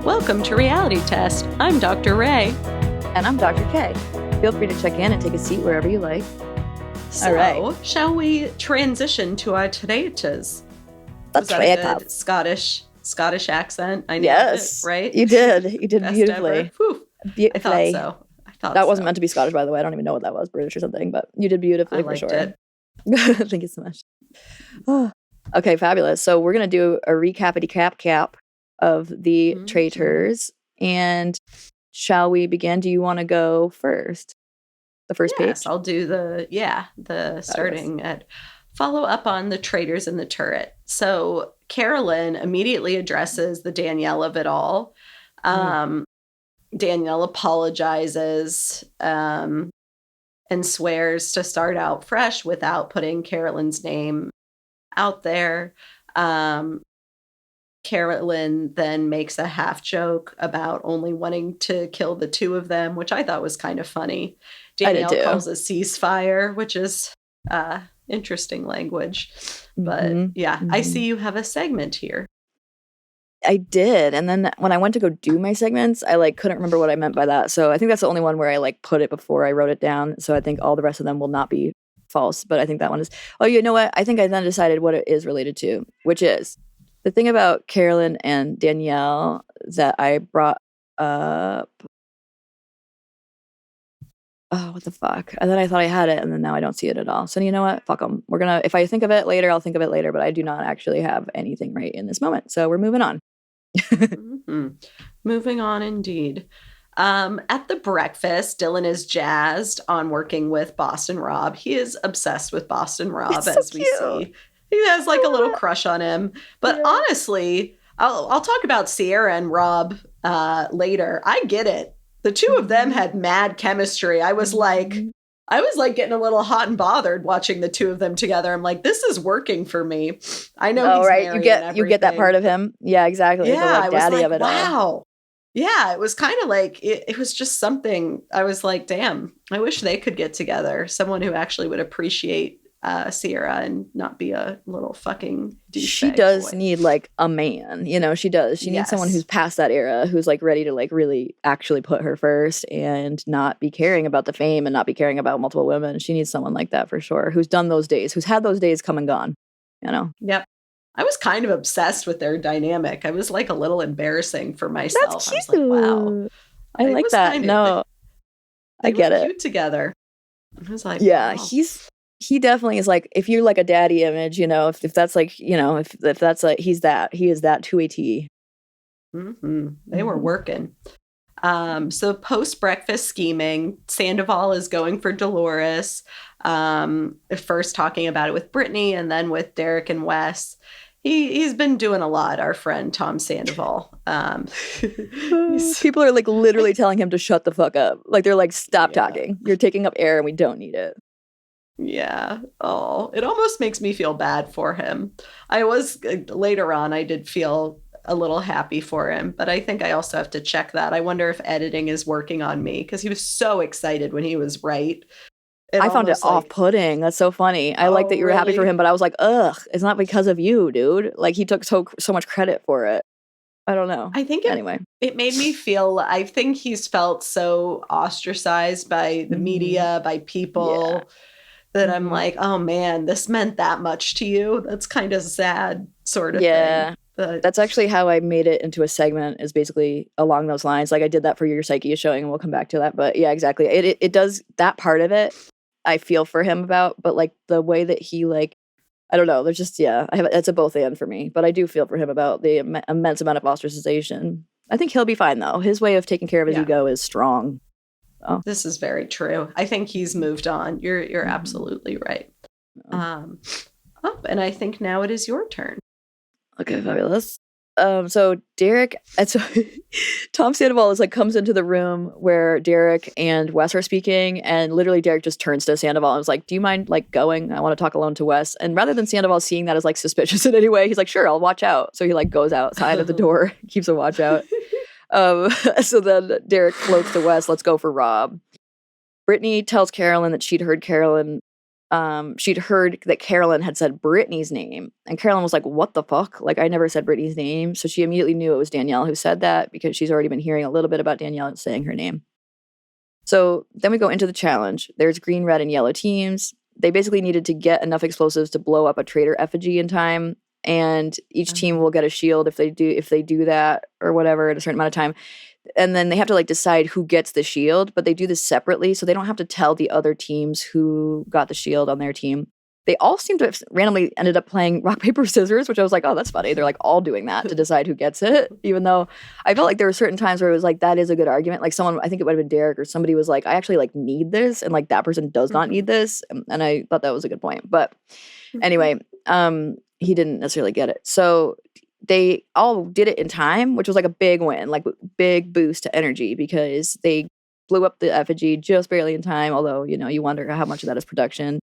Welcome to Reality Test. I'm Dr. Ray. And I'm Dr. Kay. Feel free to check in and take a seat wherever you like. So, all right. Shall we transition to our Traitors? Was that a good Scottish accent? I nailed yes, it, right? You did. You did Best beautifully. I thought so. That wasn't meant to be Scottish, by the way. I don't even know what that was, British or something, but you did beautifully for sure. It. Thank you so much. Okay, fabulous. So we're going to do a recapity cap of the Traitors. And shall we begin? Do you want to go first? The first page? Yes, I'll do the starting at follow up on the Traitors in the turret. So Carolyn immediately addresses the Danielle of it all. Danielle apologizes and swears to start out fresh without putting Carolyn's name out there. Carolyn then makes a half joke about only wanting to kill the two of them, which I thought was kind of funny. Danielle calls a ceasefire, which is interesting language. But I see you have a segment here. I did. And then when I went to go do my segments, I couldn't remember what I meant by that. So I think that's the only one where I put it before I wrote it down. So I think all the rest of them will not be false. But I think that one is, oh, you know what? I think I then decided what it is related to, which is the thing about Carolyn and Danielle that I brought up. Oh, what the fuck? And then I thought I had it, and then now I don't see it at all. So you know what? Fuck them. If I think of it later, I'll think of it later, but I do not actually have anything right in this moment. So we're moving on. Moving on indeed. At the breakfast, Dylan is jazzed on working with Boston Rob. He is obsessed with Boston Rob, as we see. He has a little crush on him. But honestly, I'll talk about Sierra and Rob later. I get it. The two of them had mad chemistry. I was getting a little hot and bothered watching the two of them together. I'm like, this is working for me. I know. Oh, right. You get that part of him. Yeah, exactly. Yeah, the daddy of it all. Wow. Yeah, it was kind of it was just something. I was like, damn, I wish they could get together. Someone who actually would appreciate Sierra and not be a little fucking douchebag. She does need a man, she does. She needs someone who's past that era, who's ready to really actually put her first and not be caring about the fame and not be caring about multiple women. She needs someone like that for sure, who's done those days, who's had those days come and gone, Yep. I was kind of obsessed with their dynamic. I was a little embarrassing for myself. That's cute. I was wow. I like that. No, I get it. Cute together. I was like, yeah, wow. He definitely is if you're a daddy image, if that's if that's he is that to a T. They were working. So post-breakfast scheming, Sandoval is going for Dolores, first talking about it with Brittany and then with Derek and Wes. He's been doing a lot, our friend Tom Sandoval. People are literally telling him to shut the fuck up. They're stop talking. You're taking up air and we don't need it. Yeah. Oh, it almost makes me feel bad for him. Later on, I did feel a little happy for him, but I think I also have to check that. I wonder if editing is working on me because he was so excited when he was right. I found it off-putting. That's so funny. I like that you were happy for him, but I was like, ugh, it's not because of you, dude. He took so much credit for it. I don't know. I think it made me feel, I think he's felt so ostracized by the media, by people. Yeah. That I'm like, oh man, this meant that much to you. That's kind of sad, sort of thing. But that's actually how I made it into a segment, is basically along those lines. I did that for Your Psyche is Showing, and we'll come back to that. But yeah, exactly. It does, that part of it, I feel for him about, but the way that he I don't know, there's just, it's a both and for me. But I do feel for him about the immense amount of ostracization. I think he'll be fine though. His way of taking care of his ego is strong. Oh. This is very true. I think he's moved on. You're absolutely right. And I think now it is your turn. Okay, fabulous. So Derek, so Tom Sandoval comes into the room where Derek and Wes are speaking, and literally Derek just turns to Sandoval and was like, "Do you mind going? I want to talk alone to Wes." And rather than Sandoval seeing that as suspicious in any way, he's like, "Sure, I'll watch out." So he goes outside of the door, keeps a watch out. So then Derek floats to Wes, "Let's go for Rob." Brittany tells Carolyn that she'd heard Carolyn she'd heard that Carolyn had said Brittany's name. And Carolyn was like, what the fuck? Like, I never said Brittany's name. So she immediately knew it was Danielle who said that because she's already been hearing a little bit about Danielle saying her name. So then we go into the challenge. There's green, red, and yellow teams. They basically needed to get enough explosives to blow up a traitor effigy in time. And each team will get a shield if they do that or whatever at a certain amount of time. And then they have to like decide who gets the shield, but they do this separately. So they don't have to tell the other teams who got the shield on their team. They all seem to have randomly ended up playing rock, paper, scissors, which I was like, oh, that's funny. They're like all doing that to decide who gets it, even though I felt like there were certain times where it was like, that is a good argument. Like someone, I think it might have been Derek or somebody was like, I actually like need this. And like that person does not need this. And I thought that was a good point. But anyway, he didn't necessarily get it. So they all did it in time, which was like a big win, like big boost to energy because they blew up the effigy just barely in time. Although, you know, you wonder how much of that is production.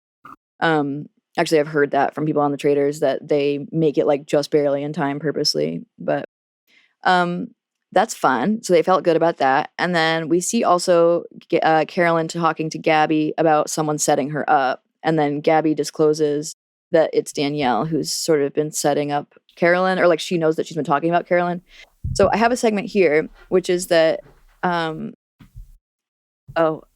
Actually, I've heard that from people on the Traitors that they make it like just barely in time purposely, but that's fun. So they felt good about that. And then we see also Carolyn talking to Gabby about someone setting her up. And then Gabby discloses that it's Danielle who's sort of been setting up Carolyn, or like she knows that she's been talking about Carolyn. So I have a segment here, which is that,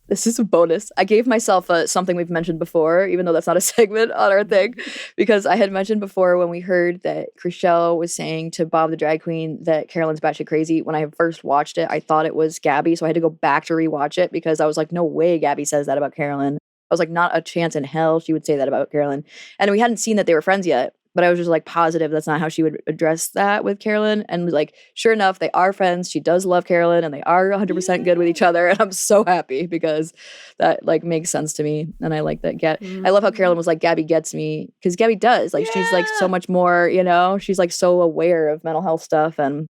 this is a bonus. I gave myself something we've mentioned before, even though that's not a segment on our thing, because I had mentioned before when we heard that Chriselle was saying to Bob the drag queen that Carolyn's batshit crazy. When I first watched it, I thought it was Gabby, so I had to go back to rewatch it because I was like, no way Gabby says that about Carolyn. I was like, not a chance in hell she would say that about Carolyn. And we hadn't seen that they were friends yet, but I was just like positive that's not how she would address that with Carolyn. And like, sure enough, they are friends. She does love Carolyn and they are 100% good with each other. And I'm so happy because that like makes sense to me. And I like that. I love how Carolyn was like, Gabby gets me, because Gabby does. Like, she's like so much more, you know, she's like so aware of mental health stuff, and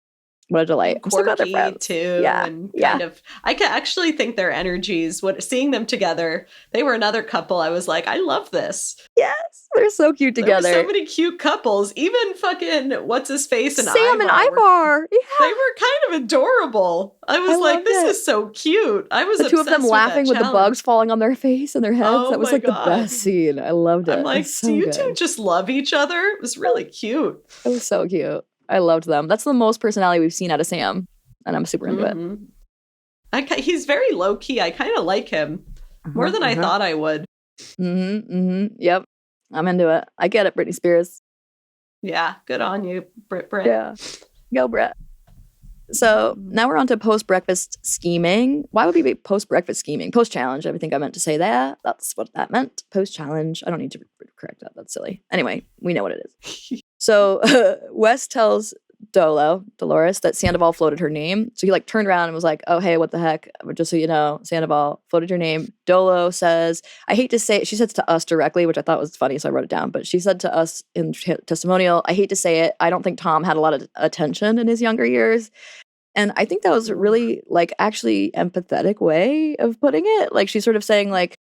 what a delight. I'm so glad they're friends too. Yeah. And kind of, I can actually think their energies, seeing them together, they were another couple. I was like, I love this. Yes. They're so cute together. There were so many cute couples. Even fucking what's his face and Sam and Ivar. They were kind of adorable. I was like, this is so cute. I was the two of them laughing with the bugs falling on their face and their heads. Oh, that was like the best scene. I loved it. I'm like, so do you two just love each other? It was really cute. It was so cute. I loved them. That's the most personality we've seen out of Sam, and I'm super into it. He's very low key. I kind of like him more than I thought I would. Yep, I'm into it. I get it, Britney Spears. Yeah, good on you, Brit. Yeah, go Brit. So now we're on to post-breakfast scheming. Why would we be post-breakfast scheming? Post-challenge. I think I meant to say that. That's what that meant. Post-challenge. I don't need to correct that. That's silly. Anyway, we know what it is. So Wes tells Dolores, that Sandoval floated her name. So he like turned around and was like, oh, hey, what the heck? Just so you know, Sandoval floated your name. Dolo says, I hate to say it. She says to us directly, which I thought was funny, so I wrote it down. But she said to us in testimonial, I hate to say it, I don't think Tom had a lot of attention in his younger years. And I think that was really like actually empathetic way of putting it. Like she's sort of saying like,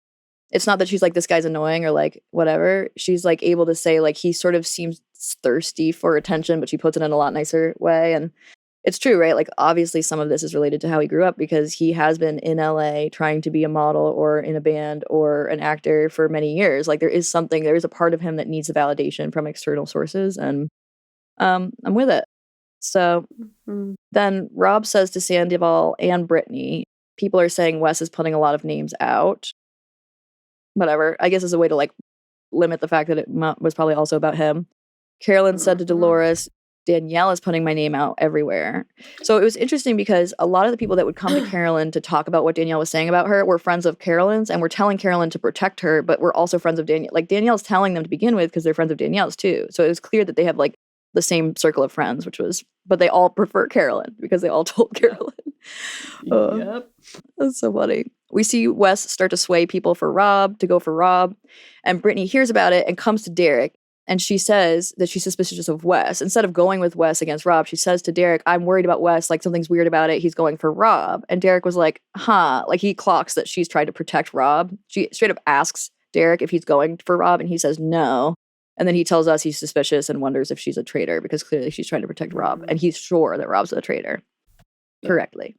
it's not that she's like, this guy's annoying or like whatever. She's like able to say like, he sort of seems thirsty for attention, but she puts it in a lot nicer way. And it's true, right? Like obviously some of this is related to how he grew up because he has been in LA trying to be a model or in a band or an actor for many years. Like there is a part of him that needs a validation from external sources. And I'm with it. So then Rob says to Sandoval and Brittany, people are saying Wes is putting a lot of names out. Whatever, I guess is a way to like limit the fact that it was probably also about him. Carolyn said to Dolores, Danielle is putting my name out everywhere. So it was interesting because a lot of the people that would come to Carolyn to talk about what Danielle was saying about her were friends of Carolyn's and were telling Carolyn to protect her, but were also friends of Danielle. Like Danielle's telling them to begin with because they're friends of Danielle's too. So it was clear that they have like the same circle of friends, but they all prefer Carolyn because they all told Carolyn. Yep. That's so funny. We see Wes start to sway people to go for Rob. And Brittany hears about it and comes to Derek. And she says that she's suspicious of Wes. Instead of going with Wes against Rob, she says to Derek, I'm worried about Wes. Like something's weird about it. He's going for Rob. And Derek was like, like he clocks that she's trying to protect Rob. She straight up asks Derek if he's going for Rob. And he says no. And then he tells us he's suspicious and wonders if she's a traitor because clearly she's trying to protect Rob. And he's sure that Rob's a traitor. Correctly.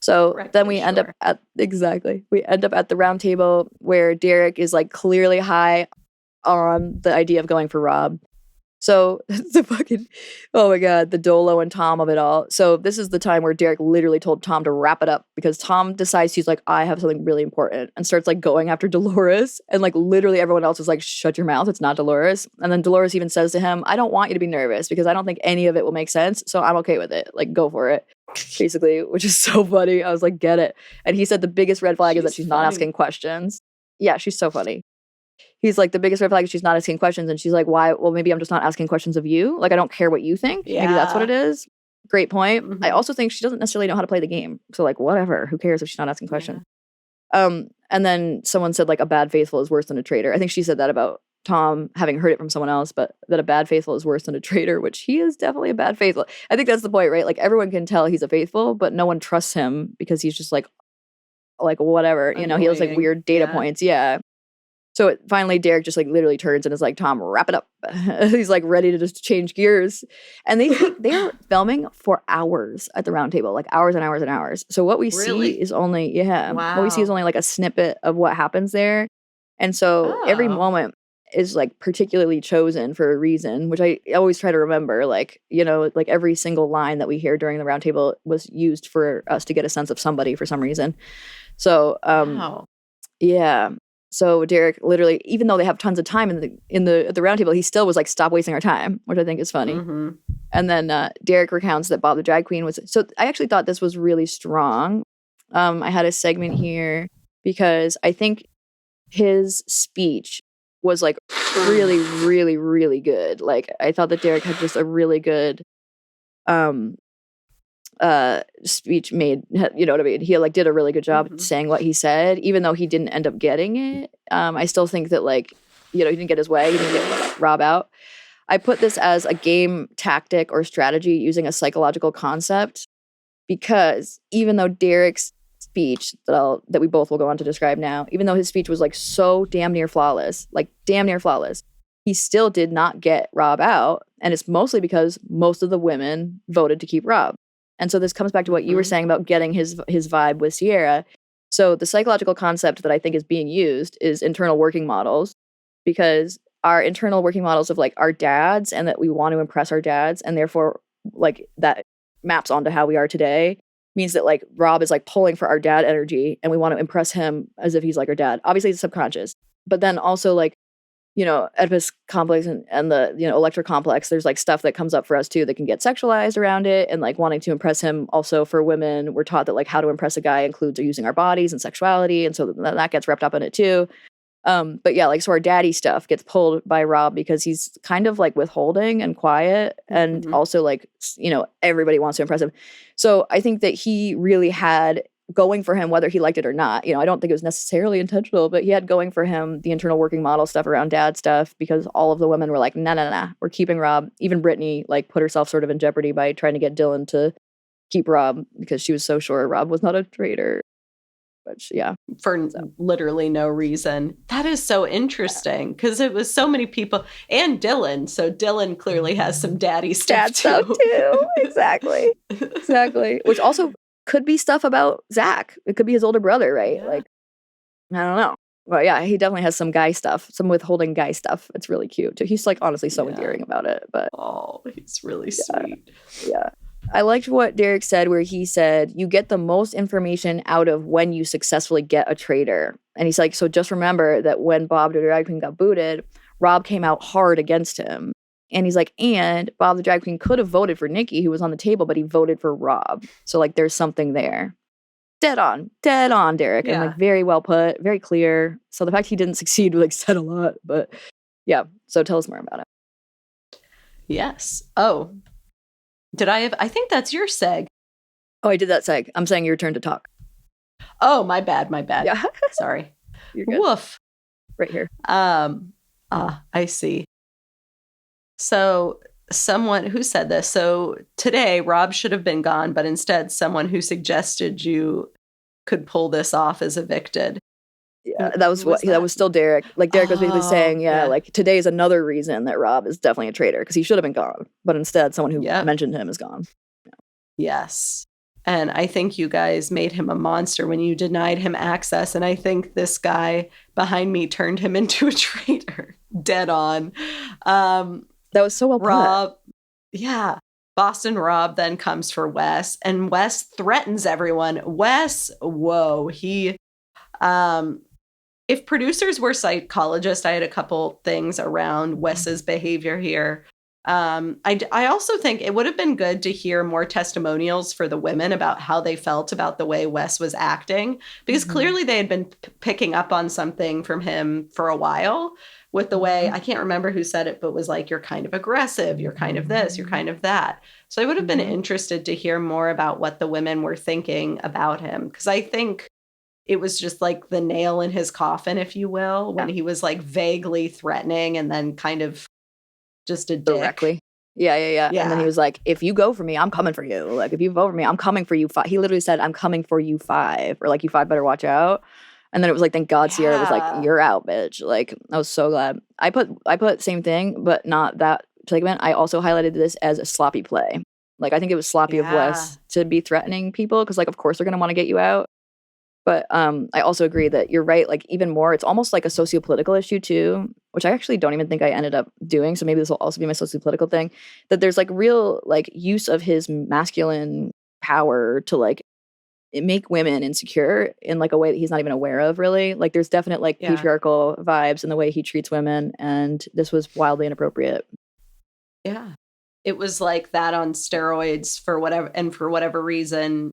So then we Correctly, end up sure. at the round table where Derek is like clearly high on the idea of going for Rob. So the fucking, oh my God, the Dolo and Tom of it all. So this is the time where Derek literally told Tom to wrap it up because Tom decides he's like, I have something really important, and starts like going after Dolores. And like literally everyone else is like, shut your mouth. It's not Dolores. And then Dolores even says to him, I don't want you to be nervous because I don't think any of it will make sense. So I'm okay with it. Like, go for it. Basically, which is so funny. I was like, get it. And he said the biggest red flag is that she's not asking questions. Yeah, she's so funny. He's like, the biggest red flag is she's not asking questions. And she's like, why? Well, maybe I'm just not asking questions of you. Like, I don't care what you think. Yeah. Maybe that's what it is. Great point. Mhm. I also think she doesn't necessarily know how to play the game. So like, whatever. Who cares if she's not asking questions? And then someone said like a bad faithful is worse than a traitor. I think she said that about Tom, having heard it from someone else, but that a bad faithful is worse than a traitor, which he is definitely a bad faithful. I think that's the point, right? Like, everyone can tell he's a faithful, but no one trusts him because he's just like whatever, you know, he has like Annoying. weird data Yeah. points. Yeah. So finally, Derek just like literally turns and is like, Tom, wrap it up. He's like ready to just change gears. And they're filming for hours at the round table, like hours and hours and hours. So what we Really? see is only, what we see is Wow. only like a snippet of what happens there. And so every Oh. moment is like particularly chosen for a reason, which I always try to remember. Like, you know, like every single line that we hear during the round table was used for us to get a sense of somebody for some reason. So, Wow. yeah. So Derek literally, even though they have tons of time at the round table, he still was like, stop wasting our time, which I think is funny. Mm-hmm. And then Derek recounts that Bob the drag queen was, so I actually thought this was really strong. I had a segment here because I think his speech was like really, really, really good. Like, I thought that Derek had just a really good speech made, you know what I mean? He like did a really good job saying what he said, even though he didn't end up getting it. I still think that, like, you know, he didn't get his way. He didn't get Rob out. I put this as a game tactic or strategy using a psychological concept, because even though Derek's speech that we both will go on to describe now, even though his speech was like so damn near flawless, he still did not get Rob out. And it's mostly because most of the women voted to keep Rob. And so this comes back to what you were saying about getting his vibe with Sierra. So the psychological concept that I think is being used is internal working models, because our internal working models of like our dads, and that we want to impress our dads, and therefore like that maps onto how we are today, means that like Rob is like pulling for our dad energy, and we want to impress him as if he's like our dad. Obviously it's subconscious, but then also like, you know, Oedipus complex and the, you know, Electra complex, there's like stuff that comes up for us too that can get sexualized around it, and like wanting to impress him. Also for women, we're taught that like how to impress a guy includes using our bodies and sexuality, and so that gets wrapped up in it too. But yeah, like, so our daddy stuff gets pulled by Rob because he's kind of like withholding and quiet, and also like, you know, everybody wants to impress him. So I think that he really had going for him whether he liked it or not. You know, I don't think it was necessarily intentional, but he had going for him the internal working model stuff around dad stuff, because all of the women were like, nah, we're keeping Rob. Even Brittany like put herself sort of in jeopardy by trying to get Dylan to keep Rob because she was so sure Rob was not a traitor. Which, yeah. For literally no reason. That is so interesting, because it was so many people, and Dylan. So Dylan clearly has some daddy stuff too. Exactly. Which also could be stuff about Zach. It could be his older brother, right? Yeah. Like, I don't know. Well, yeah, he definitely has some guy stuff, some withholding guy stuff. It's really cute. He's like honestly so endearing about it. But he's really sweet. Yeah. I liked what Derek said, where he said, you get the most information out of when you successfully get a traitor. And he's like, so just remember that when Bob the drag queen got booted, Rob came out hard against him. And he's like, and Bob the drag queen could have voted for Nikki, who was on the table, but he voted for Rob. So like, there's something there. Dead on, Derek. Yeah. And like, very well put, very clear. So the fact he didn't succeed like said a lot, but yeah. So tell us more about it. Yes. Oh, did I have, I think that's your seg. Oh, I did that seg. I'm saying your turn to talk. Oh, my bad. Yeah. Sorry. You're good. Woof. Right here. I see. So someone who said this. So today, Rob should have been gone, but instead someone who suggested you could pull this off is evicted. Yeah, that was still Derek. Like, Derek was basically saying, like, today is another reason that Rob is definitely a traitor, because he should have been gone, but instead someone who mentioned him is gone. Yes. And I think you guys made him a monster when you denied him access. And I think this guy behind me turned him into a traitor. Dead on. That was so well Rob, yeah. Boston Rob then comes for Wes, and Wes threatens everyone. Wes, whoa, if producers were psychologists, I had a couple things around Wes's behavior here. I also think it would have been good to hear more testimonials for the women about how they felt about the way Wes was acting, because clearly they had been picking up on something from him for a while with the way, I can't remember who said it, but was like, you're kind of aggressive, you're kind of this, you're kind of that. So I would have been interested to hear more about what the women were thinking about him, because I think it was just like the nail in his coffin, if you will, when he was like vaguely threatening and then kind of just a dick. Directly. Yeah. And then he was like, if you go for me, I'm coming for you. Like, if you vote for me, I'm coming for you. He literally said, I'm coming for you 5, or like, you 5 better watch out. And then it was like, thank God Sierra was like, you're out, bitch. Like, I was so glad. I put same thing, but not that segment. I also highlighted this as a sloppy play. Like, I think it was sloppy of Wes to be threatening people, because like, of course they're going to want to get you out. But I also agree that you're right. Like, even more, it's almost like a sociopolitical issue too, which I actually don't even think I ended up doing. So maybe this will also be my sociopolitical thing, that there's like real like use of his masculine power to like make women insecure in like a way that he's not even aware of, really. Like, there's definite like patriarchal vibes in the way he treats women, and this was wildly inappropriate. Yeah. It was like that on steroids for whatever reason.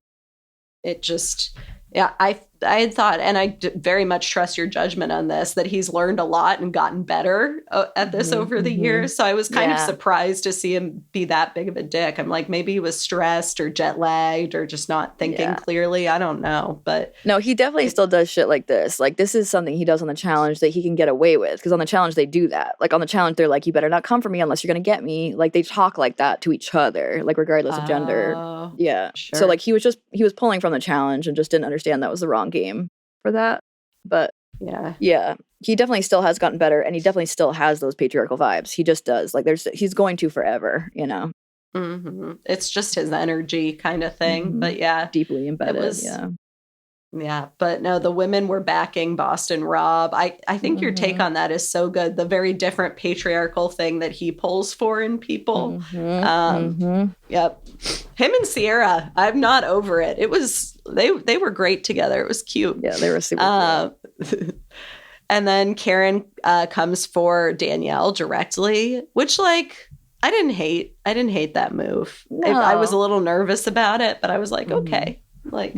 It just, I had thought, and I very much trust your judgment on this, that he's learned a lot and gotten better at this over the years. So I was kind of surprised to see him be that big of a dick. I'm like, maybe he was stressed or jet lagged or just not thinking clearly. I don't know. But no, he definitely still does shit like this. Like, this is something he does on the challenge that he can get away with. Because on the challenge, they do that. Like, on the challenge, they're like, you better not come for me unless you're going to get me. Like, they talk like that to each other, like, regardless of gender. Yeah. Sure. So, like, he was pulling from the challenge and just didn't understand that was the wrong game for that. But yeah, he definitely still has gotten better, and he definitely still has those patriarchal vibes. He just does. Like, he's going to forever, you know. It's just his energy kind of thing. But yeah, deeply embedded. Yeah, but no, the women were backing Boston Rob. I think your take on that is so good. The very different patriarchal thing that he pulls for in people. Yep. Him and Sierra, I'm not over it. It was, they were great together. It was cute. Yeah, they were super cute. And then Karen comes for Danielle directly, which, like, I didn't hate that move. No. I was a little nervous about it, but I was like, okay, like,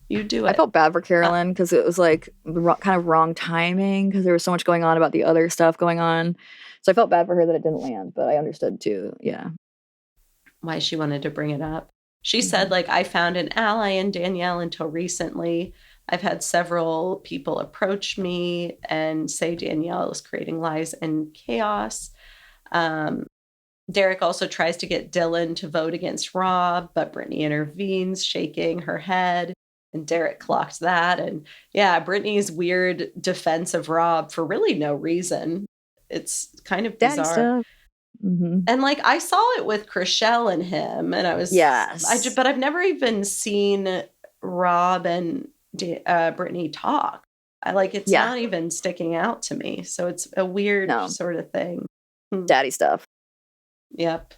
you do it. I felt bad for Carolyn because it was like kind of wrong timing, because there was so much going on about the other stuff going on. So I felt bad for her that it didn't land, but I understood too. Yeah. Why she wanted to bring it up. She said, like, I found an ally in Danielle until recently. I've had several people approach me and say Danielle is creating lies and chaos. Derek also tries to get Dylan to vote against Rob, but Brittany intervenes, shaking her head. And Derek clocked that. And yeah, Brittany's weird defense of Rob for really no reason. It's kind of bizarre. And like, I saw it with Chriselle and him, and I was, but I've never even seen Rob and Brittany talk. It's not even sticking out to me. So it's a weird sort of thing. Daddy stuff. Yep.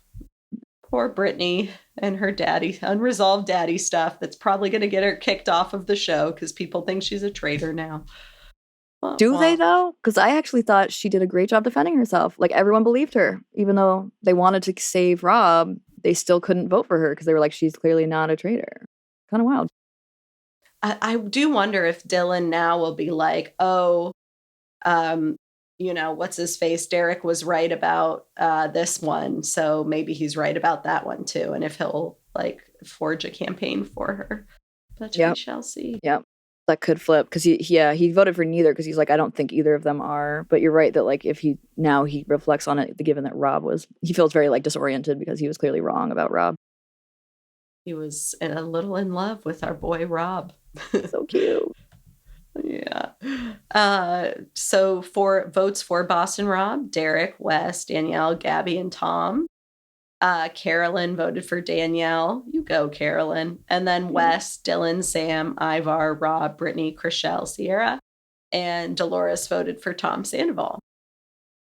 Poor Brittany and her daddy, unresolved daddy stuff that's probably going to get her kicked off of the show because people think she's a traitor now. Do they, though? Because I actually thought she did a great job defending herself. Like, everyone believed her. Even though they wanted to save Rob, they still couldn't vote for her because they were like, she's clearly not a traitor. Kind of wild. I do wonder if Dylan now will be like, what's his face? Derek was right about this one, so maybe he's right about that one too. And if he'll like forge a campaign for her, but we shall see. Yep, that could flip because he voted for neither because he's like, I don't think either of them are. But you're right that like if he reflects on it, given that he feels very like disoriented because he was clearly wrong about Rob. He was a little in love with our boy Rob. So cute. Yeah. So for votes for Boston Rob, Derek, Wes, Danielle, Gabby, and Tom. Carolyn voted for Danielle. You go, Carolyn. And then Wes, Dylan, Sam, Ivar, Rob, Brittany, Chriselle, Sierra, and Dolores voted for Tom Sandoval.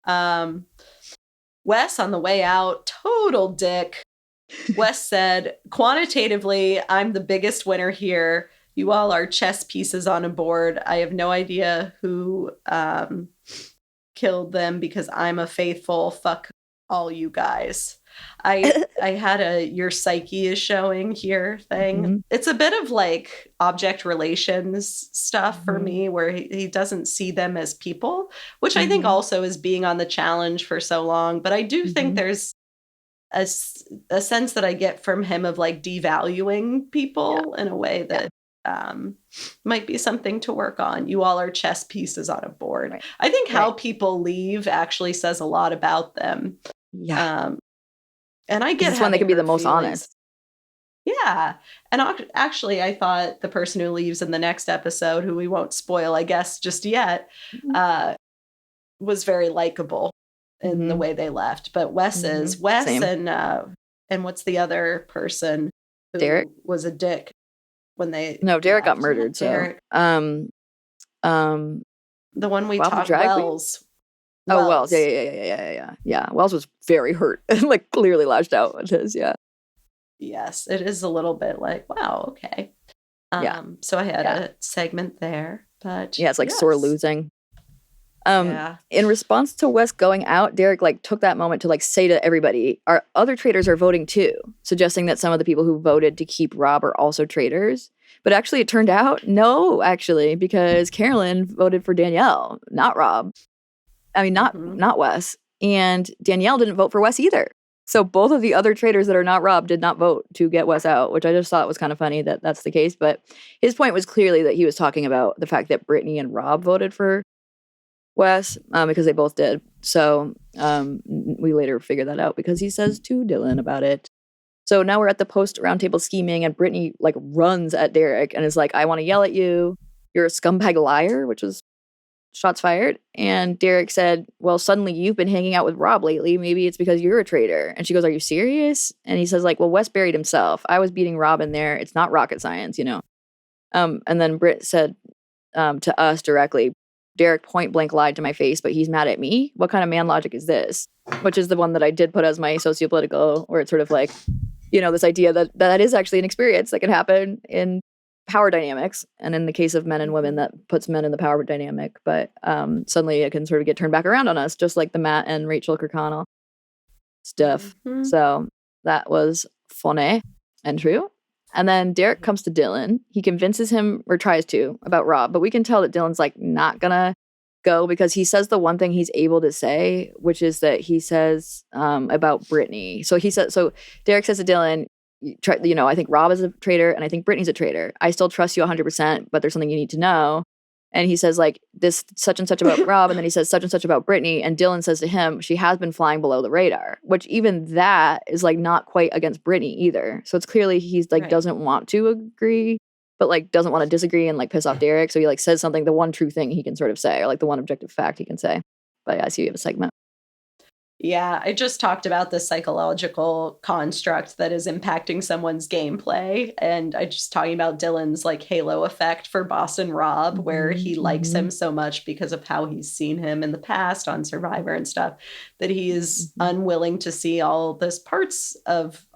Wes, on the way out, total dick. Wes said, quantitatively, I'm the biggest winner here. You all are chess pieces on a board. I have no idea who killed them because I'm a faithful. Fuck all you guys. I had a your psyche is showing here thing. Mm-hmm. It's a bit of like object relations stuff for me where he doesn't see them as people, which I think also is being on the challenge for so long. But I do think there's a sense that I get from him of like devaluing people in a way that might be something to work on. You all are chess pieces on a board. Right. I think how people leave actually says a lot about them. Yeah. And I get it's one that can be the most honest. Yeah. And actually, I thought the person who leaves in the next episode, who we won't spoil, I guess, just yet, was very likable in the way they left. But Wes is. Wes and what's the other person who Derek was a dick when they Derek got murdered. Derek. So the one we talked Wells. Oh, Wells. Yeah. Wells was very hurt and like clearly lashed out with his, Yes, it is a little bit like, wow, okay. So I had a segment there, but it's like sore losing. In response to Wes going out, Derek like took that moment to like say to everybody, our other traitors are voting too, suggesting that some of the people who voted to keep Rob are also traitors. But actually it turned out no, because Carolyn voted for Danielle, not Rob. I mean, not Wes. And Danielle didn't vote for Wes either. So both of the other traitors that are not Rob did not vote to get Wes out, which I just thought was kind of funny that that's the case. But his point was clearly that he was talking about the fact that Brittany and Rob voted for Wes because they both did. So we later figured that out because he says to Dylan about it. So now we're at the post roundtable scheming and Brittany like runs at Derek and is like, I want to yell at you. You're a scumbag liar, which was shots fired. And Derek said, well, suddenly you've been hanging out with Rob lately. Maybe it's because you're a traitor. And she goes, are you serious? And he says like, well, Wes buried himself. I was beating Rob in there. It's not rocket science, And then Britt said to us directly, Derek point blank lied to my face, but he's mad at me. What kind of man logic is this? Which is the one that I did put as my sociopolitical, where it's sort of like, this idea that is actually an experience that can happen in power dynamics, and in the case of men and women, that puts men in the power dynamic. But suddenly it can sort of get turned back around on us, just like the Matt and Rachel Kirkconnell stuff. So that was funny and true. And then Derek comes to Dylan. He convinces him, or tries to, about Rob, but we can tell that Dylan's like not gonna go because he says the one thing he's able to say, which is that he says about Brittany. So Derek says to Dylan, I think Rob is a traitor and I think Brittany's a traitor. I still trust you 100%, but there's something you need to know. And he says like this such and such about Rob, and then he says such and such about Brittany, and Dylan says to him, she has been flying below the radar, which even that is like not quite against Brittany either. So it's clearly he's like doesn't want to agree, but like doesn't want to disagree and like piss off Derek. So he like says something, the one true thing he can sort of say, or like the one objective fact he can say. But I see you have a segment. Yeah, I just talked about the psychological construct that is impacting someone's gameplay. And I just talking about Dylan's like halo effect for Boss and Rob, where he likes him so much because of how he's seen him in the past on Survivor and stuff, that he is unwilling to see all these parts of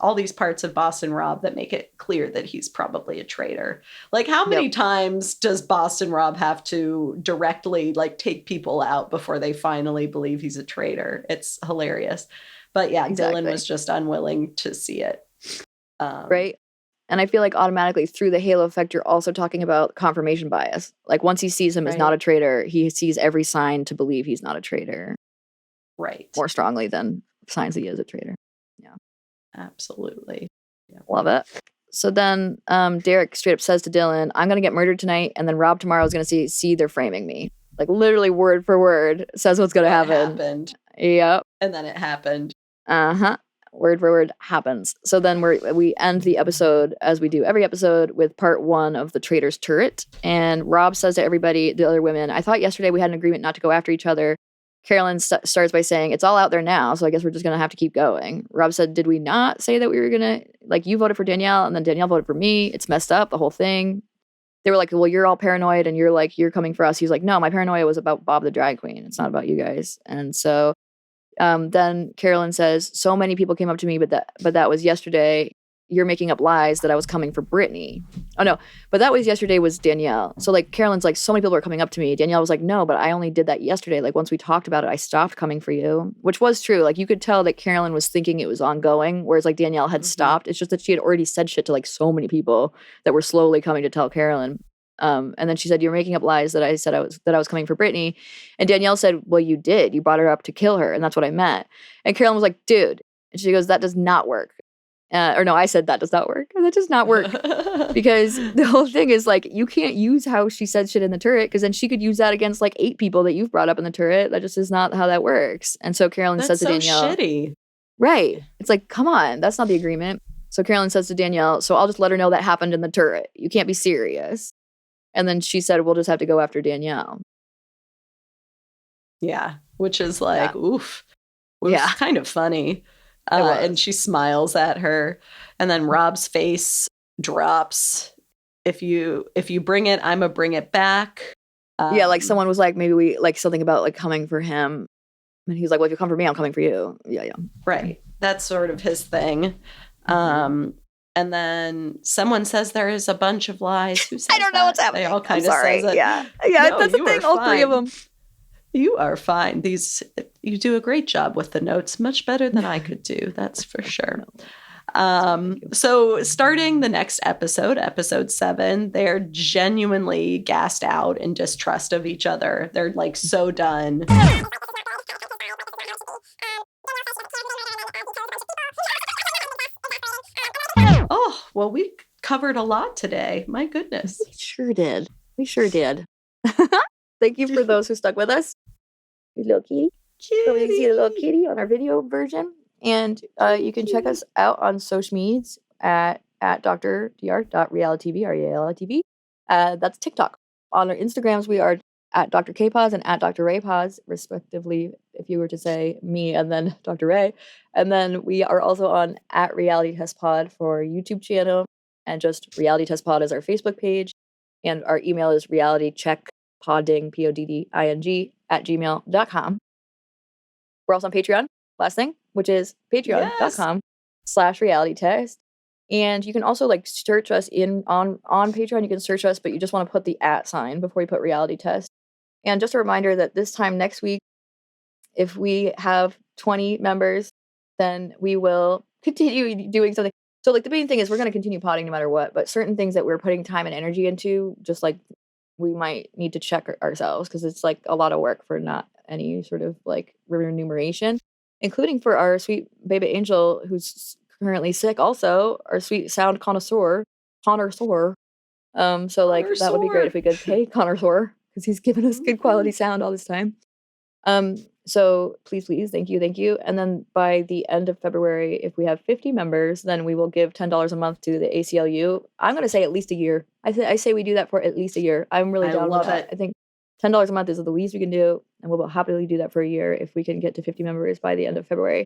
Boss and Rob that make it clear that he's probably a traitor. Like how many times does Boss and Rob have to directly like take people out before they finally believe he's a traitor? It's hilarious. But yeah, exactly. Dylan was just unwilling to see it. Right. And I feel like automatically through the halo effect, you're also talking about confirmation bias. Like once he sees him as not a traitor, he sees every sign to believe he's not a traitor. Right. More strongly than signs that he is a traitor. Yeah. Absolutely. Yeah. Love it. So then Derek straight up says to Dylan, I'm going to get murdered tonight. And then Rob tomorrow is going to see they're framing me. Like literally word for word says what's going to happen. Happened. Yep. And then it happened. Word for word happens. So then we end the episode, as we do every episode, with part 1 of the Traitors turret. And Rob says to everybody, the other women, I thought yesterday we had an agreement not to go after each other. Carolyn starts by saying, it's all out there now, so I guess we're just going to have to keep going. Rob said, did we not say that we were going to, like, you voted for Danielle, and then Danielle voted for me. It's messed up, the whole thing. They were like, well, you're all paranoid, and you're like, you're coming for us. He's like, no, my paranoia was about Bob the drag queen. It's not about you guys. And so then Carolyn says, so many people came up to me, but that was yesterday. You're making up lies that I was coming for Brittany. Oh no, but that was yesterday was Danielle. So like Carolyn's like, so many people were coming up to me. Danielle was like, no, but I only did that yesterday. Like once we talked about it, I stopped coming for you, which was true. Like you could tell that Carolyn was thinking it was ongoing, whereas like Danielle had stopped. It's just that she had already said shit to like so many people that were slowly coming to tell Carolyn. And then she said, you're making up lies that I said I was coming for Brittany. And Danielle said, well, you did. You brought her up to kill her. And that's what I meant. And Carolyn was like, dude. And she goes, that does not work. Or no, I said that does not work. That does not work. Because the whole thing is like, you can't use how she said shit in the turret, because then she could use that against like 8 people that you've brought up in the turret. That just is not how that works. And so Carolyn says to Danielle, shitty. Right. It's like, come on, that's not the agreement. So Carolyn says to Danielle, so I'll just let her know that happened in the turret. You can't be serious. And then she said, we'll just have to go after Danielle. Yeah. Which is like, oof. Yeah. Kind of funny. And she smiles at her, and then Rob's face drops. If you bring it, I'ma bring it back. Yeah, like someone was like, maybe we like something about like coming for him, and he's like, well, if you come for me, I'm coming for you. Yeah, right. That's sort of his thing. And then someone says there is a bunch of lies. Who says I don't know what's happening. They all kind of says it. Yeah, no, that's the thing. All 3 of them. You are fine. You do a great job with the notes, much better than I could do. That's for sure. So starting the next episode, episode 7, they're genuinely gassed out in distrust of each other. They're like so done. Oh, well, we covered a lot today. My goodness. We sure did. Thank you for those who stuck with us. Little kitty. So we can see a little kitty on our video version. And you can check us out on social medias at dr.realitytv, REALITV. That's TikTok. On our Instagrams, we are at Dr. K Pause and at Dr. Ray Pause, respectively, if you were to say me and then Dr. Ray. And then we are also on at Reality Test Pod for our YouTube channel, and just Reality Test Pod is our Facebook page. And our email is realitycheckpodding, PODDING, @gmail.com. We're also on Patreon, last thing, which is patreon.com/realitytest. And you can also like search us on Patreon. You can search us, but you just want to put the @ before you put reality test. And just a reminder that this time next week, if we have 20 members, then we will continue doing something. So like the main thing is we're going to continue podding no matter what, but certain things that we're putting time and energy into, just like we might need to check ourselves, because it's like a lot of work for not any sort of like remuneration, including for our sweet baby angel who's currently sick, also our sweet sound connoisseur. So like that would be great if we could pay connoisseur, because he's given us good quality sound all this time. So please, thank you. And then by the end of February, if we have 50 members, then we will give $10 a month to the ACLU. I'm going to say at least a year. I say we do that for at least a year. I'm really down with that. I think $10 a month is the least we can do, and we'll happily do that for a year if we can get to 50 members by the end of February.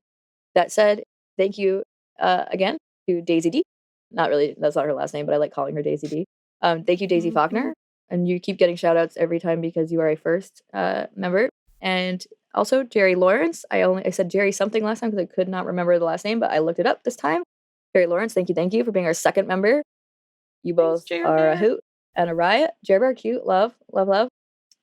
That said, thank you again to Daisy D. Not really, that's not her last name, but I like calling her Daisy D. Thank you, Daisy Faulkner. And you keep getting shout outs every time because you are a first member. And also Jerry Lawrence. I said Jerry something last time because I could not remember the last name, but I looked it up this time. Jerry Lawrence, thank you for being our second member. You both are a hoot and a riot. Jerry Bear, cute, love.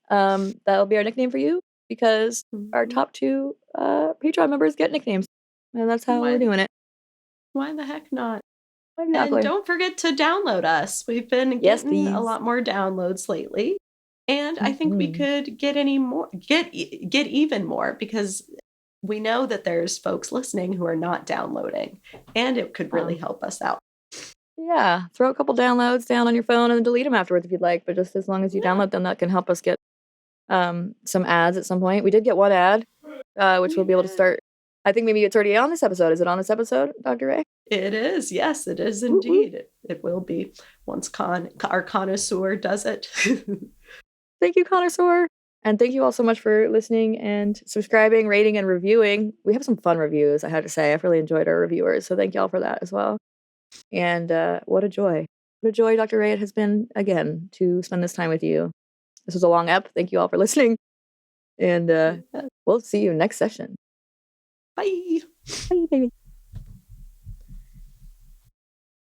That'll be our nickname for you, because our top 2 Patreon members get nicknames, and that's how we're doing it. Why the heck not? Exactly. And don't forget to download us. We've been getting a lot more downloads lately, and I think we could get even more, because we know that there's folks listening who are not downloading, and it could really help us out. Yeah, throw a couple downloads down on your phone and delete them afterwards if you'd like, but just as long as you download them, that can help us get some ads at some point. We did get one ad, which we'll be able to start. I think maybe it's already on this episode. Is it on this episode, Dr. Ray? It is. Yes, it is indeed. It will be once our connoisseur does it. Thank you, connoisseur. And thank you all so much for listening and subscribing, rating, and reviewing. We have some fun reviews, I have to say. I've really enjoyed our reviewers, so thank you all for that as well. And what a joy. What a joy, Dr. Ray, it has been, again, to spend this time with you. This was a long ep. Thank you all for listening. And we'll see you next session. Bye. Bye, baby.